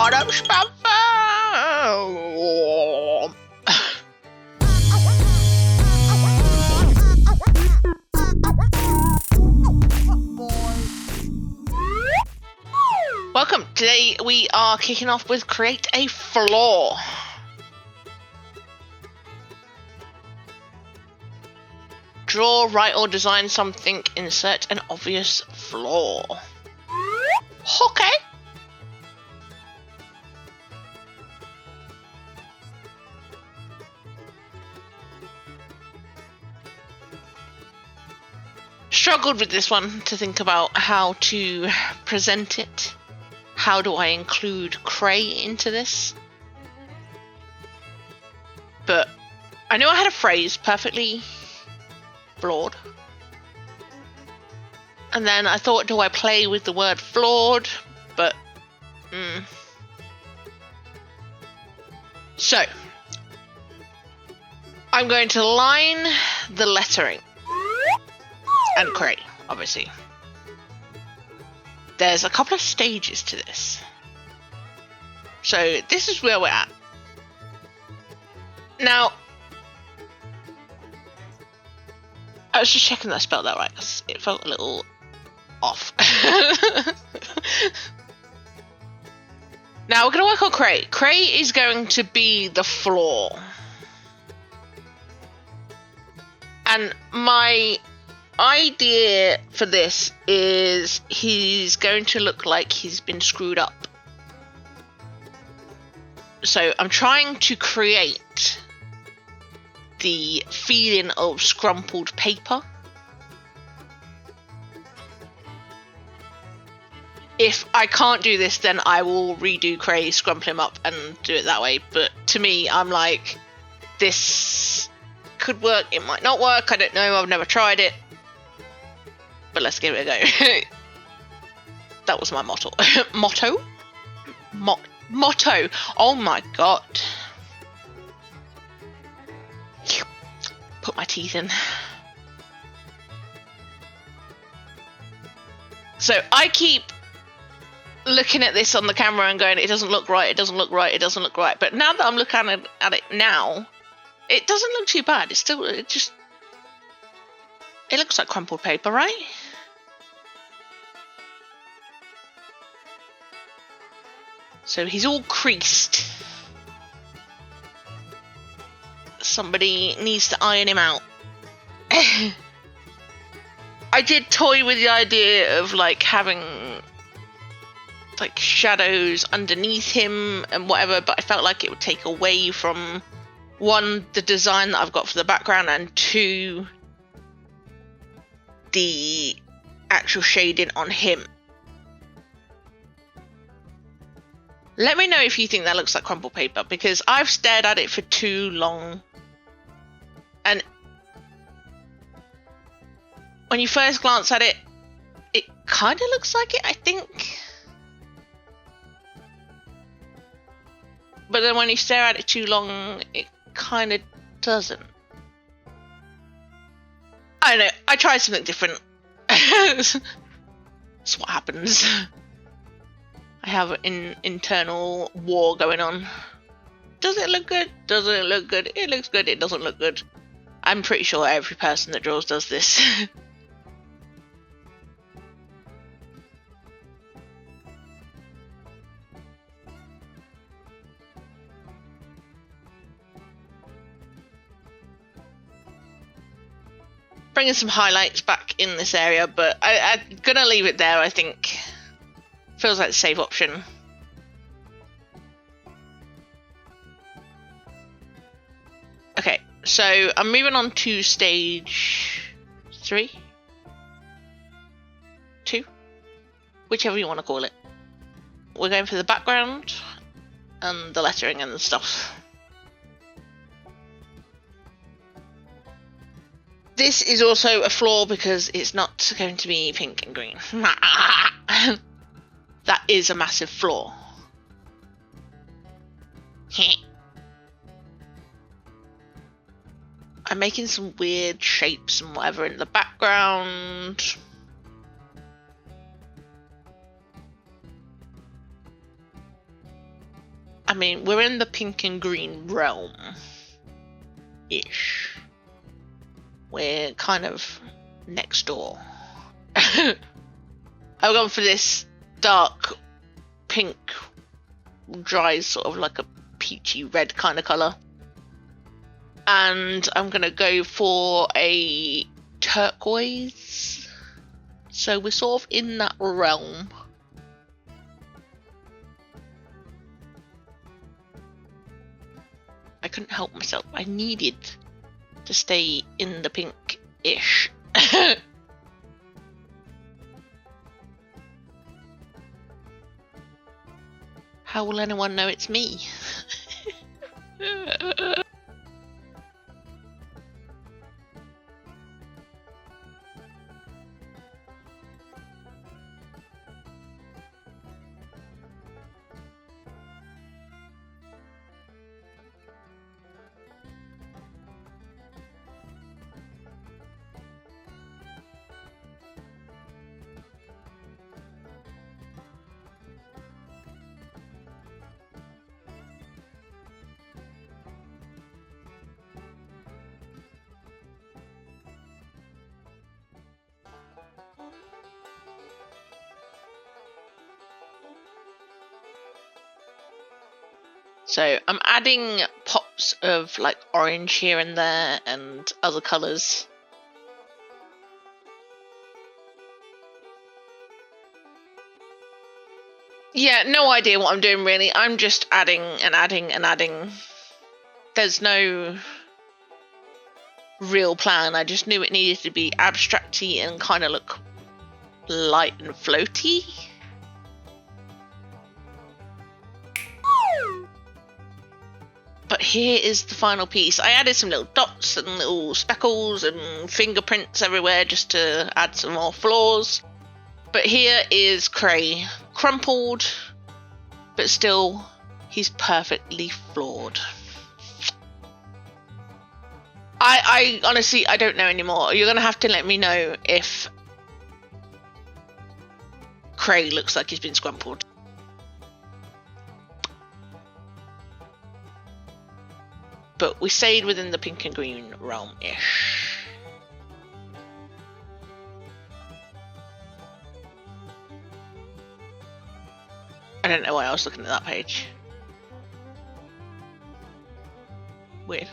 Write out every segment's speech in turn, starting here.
bottom spam. Welcome. Today we are kicking off with create a flaw. Draw, write or design something, insert an obvious flaw. Okay. Struggled with this one to think about how to present it. How do I include Cray into this? But I knew I had a phrase perfectly flawed. And then I thought, do I play with the word flawed? But, So, I'm going to line the lettering. And Cray, obviously. There's a couple of stages to this. So, this is where we're at. Now, I was just checking that I spelled that right, because it felt a little off. Now, we're going to work on Cray. Cray is going to be the flaw. And my idea for this is he's going to look like he's been screwed up. So I'm trying to create the feeling of scrumpled paper. If I can't do this, then I will redo Cray, scrumple him up and do it that way. But to me, I'm like, this could work, it might not work, I don't know, I've never tried it. But let's give it a go. That was my motto. Motto? Motto. Oh my god. Put my teeth in. So I keep looking at this on the camera and going, it doesn't look right, it doesn't look right, it doesn't look right. But now that I'm looking at it now, it doesn't look too bad. It's still, it looks like crumpled paper, right? So he's all creased. Somebody needs to iron him out. I did toy with the idea of like having like shadows underneath him and whatever, but I felt like it would take away from one, the design that I've got for the background, and two, the actual shading on him. Let me know if you think that looks like crumpled paper, because I've stared at it for too long. And when you first glance at it, it kind of looks like it, I think. But then when you stare at it too long, it kind of doesn't. I don't know, I tried something different. That's what happens. I have an internal war going on. Does it look good? Doesn't it look good? It looks good, it doesn't look good. I'm pretty sure every person that draws does this. Bringing some highlights back in this area, but I'm gonna leave it there, I think. Feels like the safe option. Okay, so I'm moving on to stage 3? 2? Whichever you want to call it. We're going for the background and the lettering and stuff. This is also a flaw because it's not going to be pink and green. That is a massive flaw. I'm making some weird shapes and whatever in the background. I mean, we're in the pink and green realm-ish. We're kind of next door. I've gone for this dark pink, dry, sort of like a peachy red kind of colour. And I'm going to go for a turquoise. So we're sort of in that realm. I couldn't help myself. I needed to stay in the pink-ish. How will anyone know it's me? So I'm adding pops of like orange here and there and other colours. Yeah, no idea what I'm doing really. I'm just adding and adding and adding. There's no real plan. I just knew it needed to be abstracty and kind of look light and floaty. But here is the final piece. I added some little dots and little speckles and fingerprints everywhere just to add some more flaws. But here is Cray, crumpled, but still, he's perfectly flawed. I honestly, I don't know anymore. You're going to have to let me know if Cray looks like he's been scrumpled. But we stayed within the pink and green realm-ish. I don't know why I was looking at that page. Weird.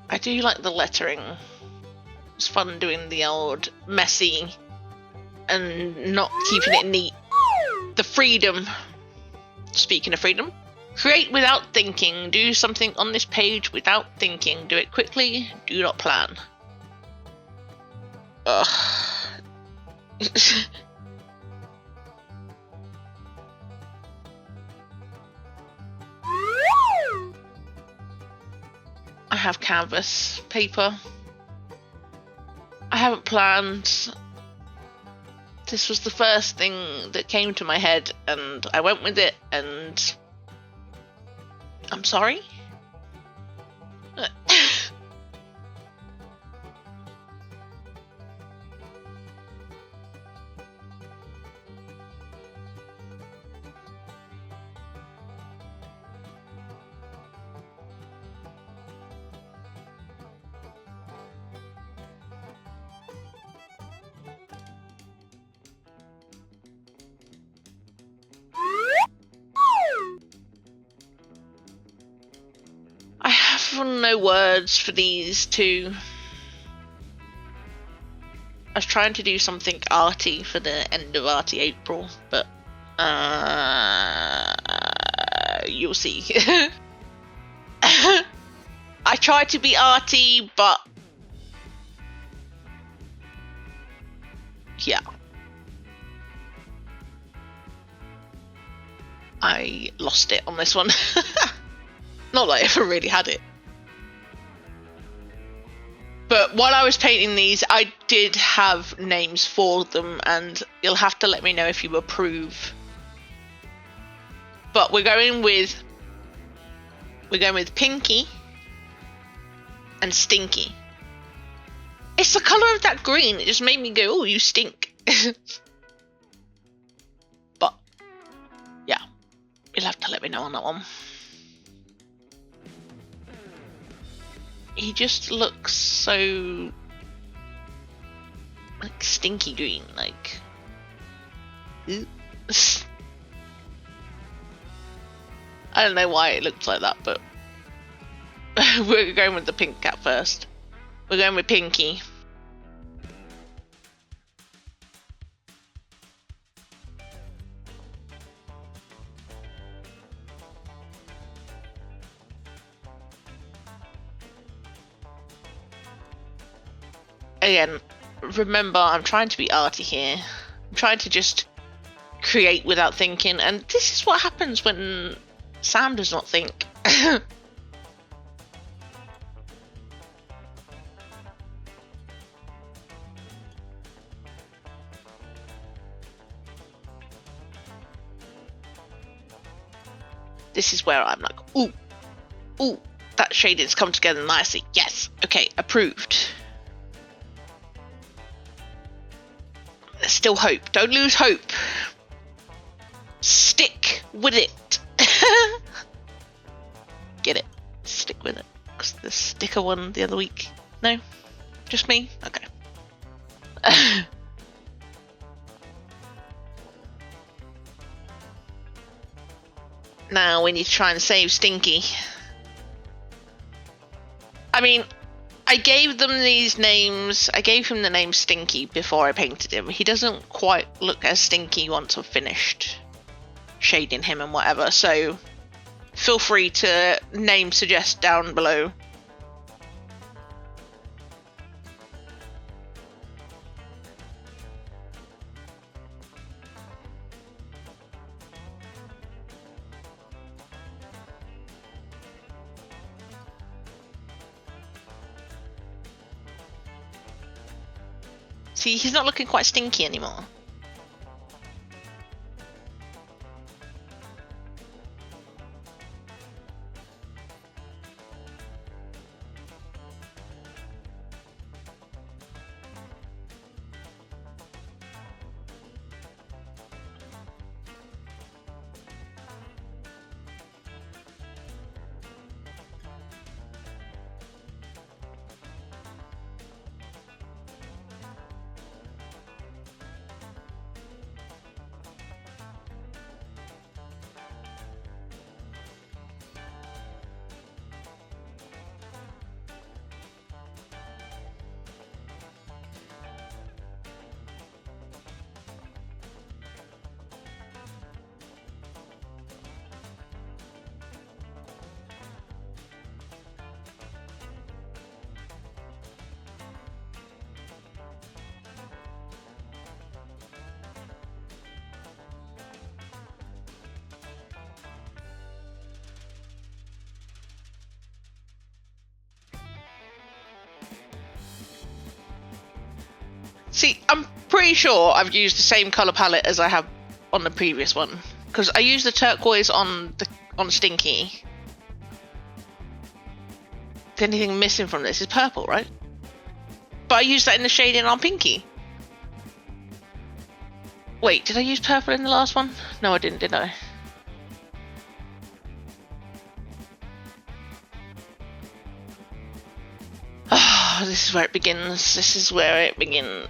I do like the lettering. It's fun doing the old messy and not keeping it neat. The freedom. Speaking of freedom. Create without thinking. Do something on this page without thinking. Do it quickly. Do not plan. Ugh. I have canvas paper. I haven't planned. This was the first thing that came to my head and I went with it and I'm sorry. I have no words for these two. I was trying to do something arty for the end of Arty April, but you'll see. I tried to be arty, but yeah. I lost it on this one. Not that I ever really had it. But while I was painting these, I did have names for them, and you'll have to let me know if you approve. But we're going with Pinky and Stinky. It's the colour of that green. It just made me go, oh, you stink. But, yeah. You'll have to let me know on that one. He just looks so... like, stinky green. Like... I don't know why it looks like that, but... we're going with the pink cat first. We're going with Pinky. Again, remember, I'm trying to be arty here. I'm trying to just create without thinking, and this is what happens when Sam does not think. This is where I'm like, ooh, ooh, that shading's come together nicely. Yes, okay, approved. There's still hope. Don't lose hope. Stick with it. Get it? Stick with it. Because the sticker one the other week. No? Just me? Okay. Now we need to try and save Stinky. I mean, I gave them these names. I gave him the name Stinky before I painted him. He doesn't quite look as stinky once I've finished shading him and whatever, so feel free to name suggest down below. See, he's not looking quite stinky anymore. See, I'm pretty sure I've used the same colour palette as I have on the previous one, because I used the turquoise on Stinky. The only thing missing from this is purple, right? But I used that in the shading on Pinky. Wait, did I use purple in the last one? No, I didn't, did I? Oh, this is where it begins. This is where it begins.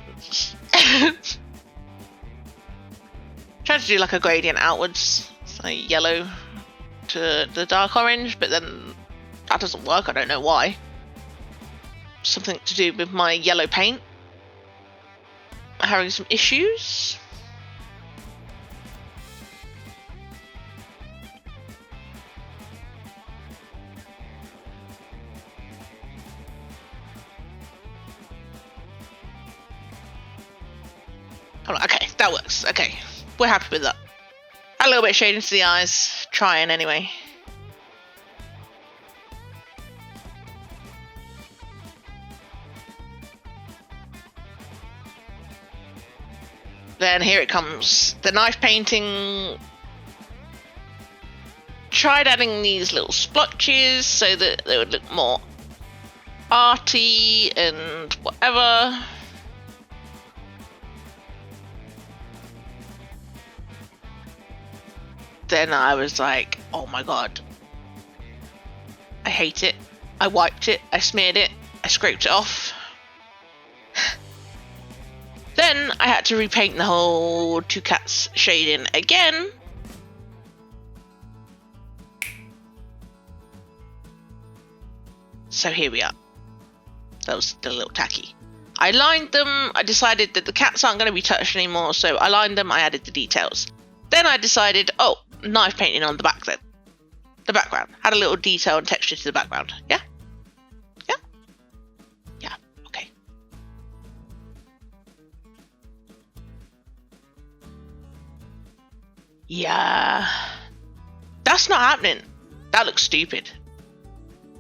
Trying to do like a gradient outwards, so yellow to the dark orange, but then that doesn't work. I don't know why. Something to do with my yellow paint. Having some issues. Okay, that works. Okay, we're happy with that. A little bit of shade into the eyes. Trying anyway. Then here it comes. The knife painting. Tried adding these little splotches so that they would look more arty and whatever. Then I was like, oh my god, I hate it. I wiped it, I smeared it, I scraped it off. Then I had to repaint the whole Two Cats shading again. So here we are. That was still a little tacky. I lined them. I decided that the cats aren't going to be touched anymore, so I lined them. I added the details. Then I decided, oh, knife painting on the back then. The background. Had a little detail and texture to the background. Yeah? Yeah? Yeah, okay. Yeah. That's not happening. That looks stupid.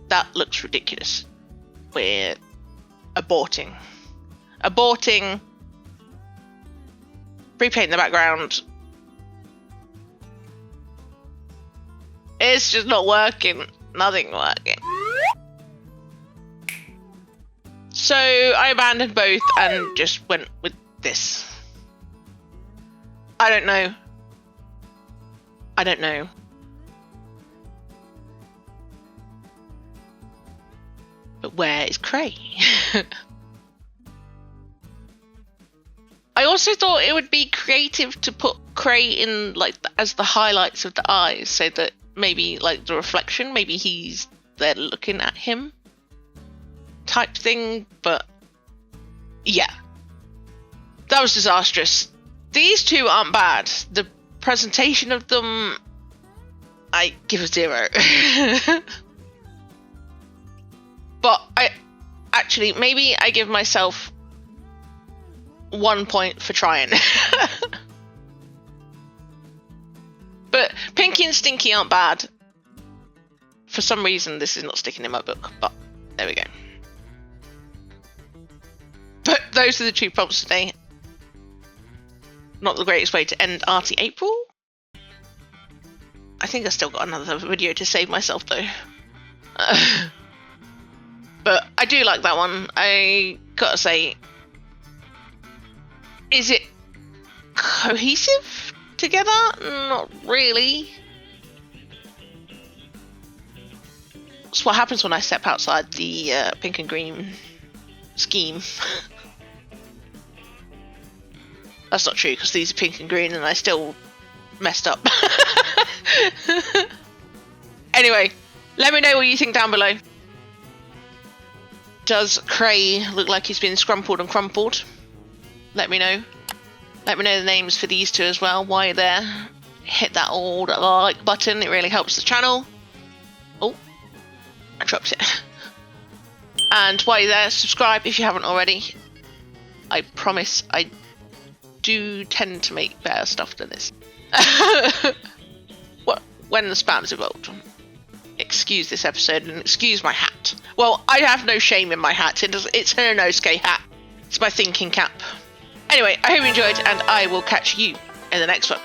That looks ridiculous. We're aborting. Repaint the background. It's just not working. Nothing working. So I abandoned both and just went with this. I don't know. But where is Cray? I also thought it would be creative to put Cray in like as the highlights of the eyes, so that maybe like the reflection, maybe he's there looking at him type thing. But yeah, that was disastrous. These two aren't bad. The presentation of them, I give a 0. But maybe I give myself 1 point for trying. But Pinky and Stinky aren't bad. For some reason, this is not sticking in my book, but there we go. But those are the 2 prompts today. Not the greatest way to end Arty April. I think I still got another video to save myself though. But I do like that one. I gotta say, is it cohesive together? Not really. It's what happens when I step outside the pink and green scheme. That's not true, because these are pink and green and I still messed up. Anyway, let me know what you think down below. Does Cray look like he's been scrumpled and crumpled? Let me know. Let me know the names for these two as well while you're there. Hit that old like button, it really helps the channel. Oh, I dropped it. And while you're there, subscribe if you haven't already. I promise I do tend to make better stuff than this. Well, when the spam's evolved. Excuse this episode and excuse my hat. Well, I have no shame in my hat. It's her Inosuke hat. It's my thinking cap. Anyway, I hope you enjoyed and I will catch you in the next one.